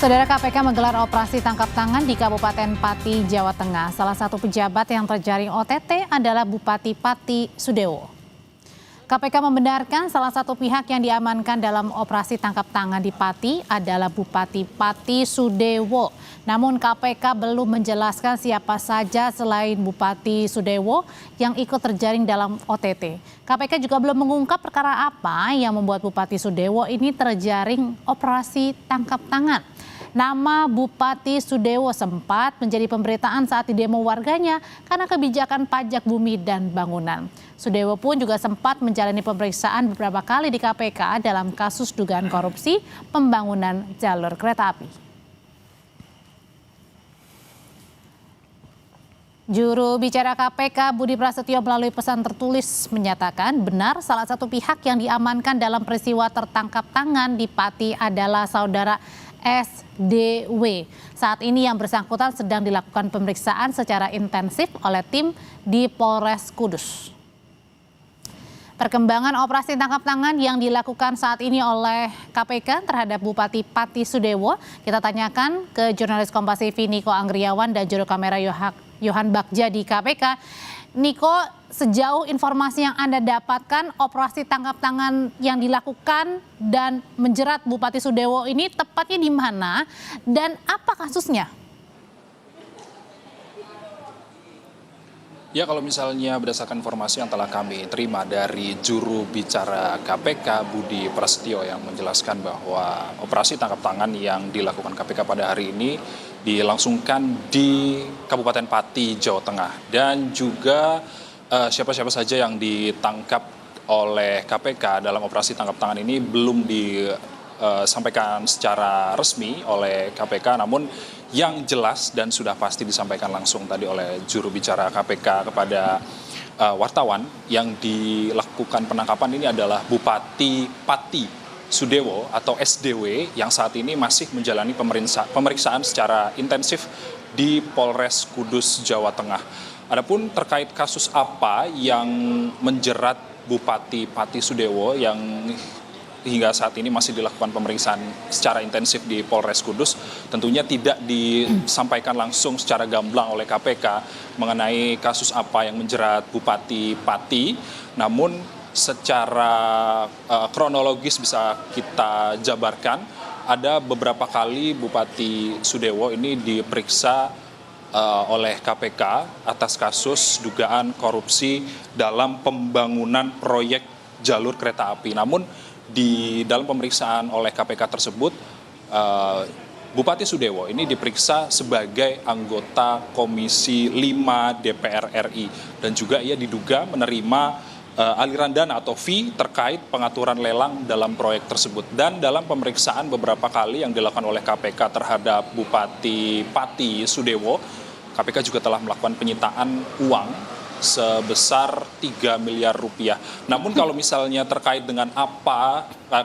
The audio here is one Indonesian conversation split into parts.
Saudara, KPK menggelar operasi tangkap tangan di Kabupaten Pati, Jawa Tengah. Salah satu pejabat yang terjaring OTT adalah Bupati Pati Sudewo. KPK membenarkan salah satu pihak yang diamankan dalam operasi tangkap tangan di Pati adalah Bupati Pati Sudewo. Namun KPK belum menjelaskan siapa saja selain Bupati Sudewo yang ikut terjaring dalam OTT. KPK juga belum mengungkap perkara apa yang membuat Bupati Sudewo ini terjaring operasi tangkap tangan. Nama Bupati Sudewo sempat menjadi pemberitaan saat didemo warganya karena kebijakan pajak bumi dan bangunan. Sudewo pun juga sempat menjalani pemeriksaan beberapa kali di KPK dalam kasus dugaan korupsi pembangunan jalur kereta api. Juru bicara KPK Budi Prasetyo melalui pesan tertulis menyatakan benar salah satu pihak yang diamankan dalam peristiwa tertangkap tangan di Pati adalah saudara SDW. Saat ini yang bersangkutan sedang dilakukan pemeriksaan secara intensif oleh tim di Polres Kudus. Perkembangan operasi tangkap tangan yang dilakukan saat ini oleh KPK terhadap Bupati Pati Sudewo kita tanyakan ke jurnalis Kompas TV Niko Anggriawan dan juru kamera Yohan Bagja di KPK. Niko, sejauh informasi yang Anda dapatkan, operasi tangkap tangan yang dilakukan dan menjerat Bupati Sudewo ini tepatnya di mana dan apa kasusnya? Ya, kalau misalnya berdasarkan informasi yang telah kami terima dari juru bicara KPK Budi Prasetyo yang menjelaskan bahwa operasi tangkap tangan yang dilakukan KPK pada hari ini dilangsungkan di Kabupaten Pati, Jawa Tengah. Dan juga siapa-siapa saja yang ditangkap oleh KPK dalam operasi tangkap tangan ini belum disampaikan secara resmi oleh KPK, namun yang jelas dan sudah pasti disampaikan langsung tadi oleh juru bicara KPK kepada wartawan, yang dilakukan penangkapan ini adalah Bupati Pati Sudewo atau SDW yang saat ini masih menjalani pemeriksaan secara intensif di Polres Kudus, Jawa Tengah. Adapun terkait kasus apa yang menjerat Bupati Pati Sudewo yang hingga saat ini masih dilakukan pemeriksaan secara intensif di Polres Kudus, tentunya tidak disampaikan langsung secara gamblang oleh KPK mengenai kasus apa yang menjerat Bupati Pati. Namun secara kronologis bisa kita jabarkan, ada beberapa kali Bupati Sudewo ini diperiksa oleh KPK atas kasus dugaan korupsi dalam pembangunan proyek jalur kereta api. Namun di dalam pemeriksaan oleh KPK tersebut, Bupati Sudewo ini diperiksa sebagai anggota Komisi 5 DPR RI dan juga ia diduga menerima aliran dana atau fee terkait pengaturan lelang dalam proyek tersebut. Dan dalam pemeriksaan beberapa kali yang dilakukan oleh KPK terhadap Bupati Pati Sudewo, KPK juga telah melakukan penyitaan uang sebesar 3 miliar rupiah. Namun kalau misalnya terkait dengan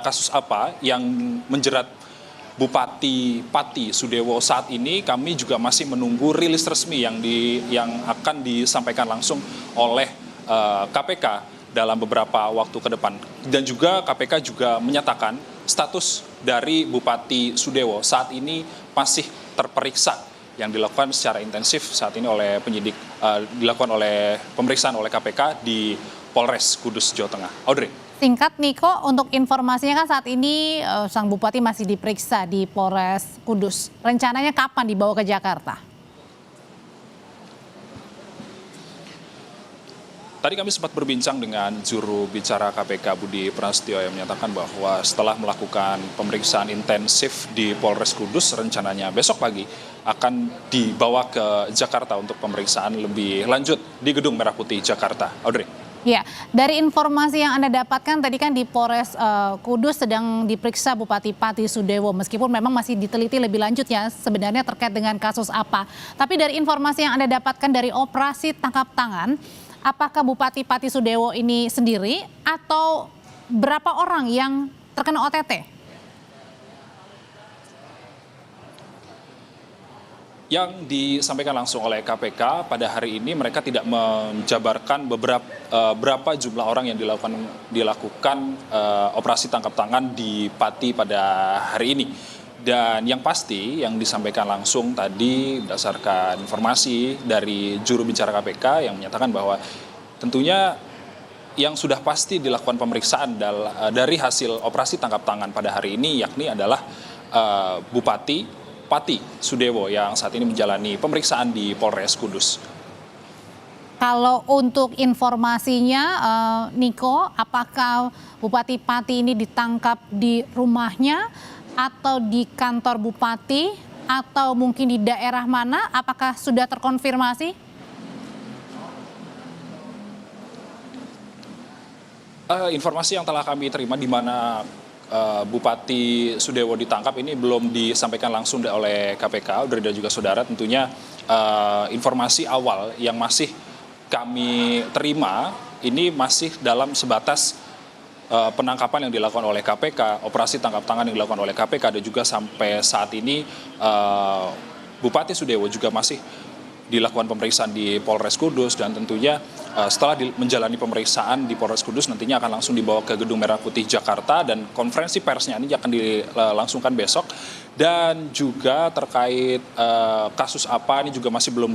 kasus apa yang menjerat Bupati Pati Sudewo saat ini, kami juga masih menunggu rilis resmi yang akan disampaikan langsung oleh KPK dalam beberapa waktu ke depan. Dan juga KPK juga menyatakan status dari Bupati Sudewo saat ini masih terperiksa, yang dilakukan secara intensif saat ini oleh penyidik, dilakukan oleh pemeriksaan oleh KPK di Polres Kudus, Jawa Tengah. Audrey. Singkat Niko, untuk informasinya kan saat ini sang Bupati masih diperiksa di Polres Kudus. Rencananya kapan dibawa ke Jakarta? Tadi kami sempat berbincang dengan juru bicara KPK Budi Prasetyo yang menyatakan bahwa setelah melakukan pemeriksaan intensif di Polres Kudus, rencananya besok pagi akan dibawa ke Jakarta untuk pemeriksaan lebih lanjut di Gedung Merah Putih, Jakarta. Audrey. Ya, dari informasi yang Anda dapatkan tadi kan di Polres Kudus sedang diperiksa Bupati Pati Sudewo, meskipun memang masih diteliti lebih lanjut ya sebenarnya terkait dengan kasus apa. Tapi dari informasi yang Anda dapatkan dari operasi tangkap tangan, apakah Bupati Pati Sudewo ini sendiri atau berapa orang yang terkena OTT? Yang disampaikan langsung oleh KPK pada hari ini, mereka tidak menjabarkan berapa jumlah orang yang dilakukan operasi tangkap tangan di Pati pada hari ini. Dan yang pasti yang disampaikan langsung tadi berdasarkan informasi dari juru bicara KPK yang menyatakan bahwa tentunya yang sudah pasti dilakukan pemeriksaan dari hasil operasi tangkap tangan pada hari ini yakni adalah Bupati Pati Sudewo yang saat ini menjalani pemeriksaan di Polres Kudus. Kalau untuk informasinya, Niko, apakah Bupati Pati ini ditangkap di rumahnya atau di kantor Bupati atau mungkin di daerah mana? Apakah sudah terkonfirmasi? Informasi yang telah kami terima di mana Bupati Sudewo ditangkap ini belum disampaikan langsung oleh KPK, Audrey dan juga saudara. Tentunya informasi awal yang masih kami terima ini masih dalam sebatas penangkapan yang dilakukan oleh KPK, operasi tangkap tangan yang dilakukan oleh KPK, dan juga sampai saat ini Bupati Sudewo juga masih dilakukan pemeriksaan di Polres Kudus, dan tentunya setelah menjalani pemeriksaan di Polres Kudus nantinya akan langsung dibawa ke Gedung Merah Putih Jakarta, dan konferensi persnya ini akan dilangsungkan besok. Dan juga terkait kasus apa ini juga masih belum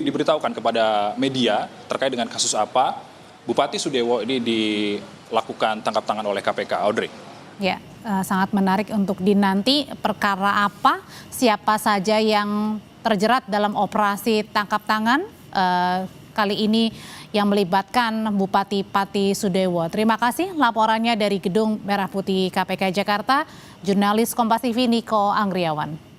diberitahukan kepada media terkait dengan kasus apa Bupati Sudewo ini dilakukan tangkap tangan oleh KPK, Audrey. Ya, sangat menarik untuk dinanti perkara apa, siapa saja yang terjerat dalam operasi tangkap tangan kali ini yang melibatkan Bupati Pati Sudewo. Terima kasih laporannya dari Gedung Merah Putih KPK Jakarta, jurnalis Kompas TV Niko Anggriawan.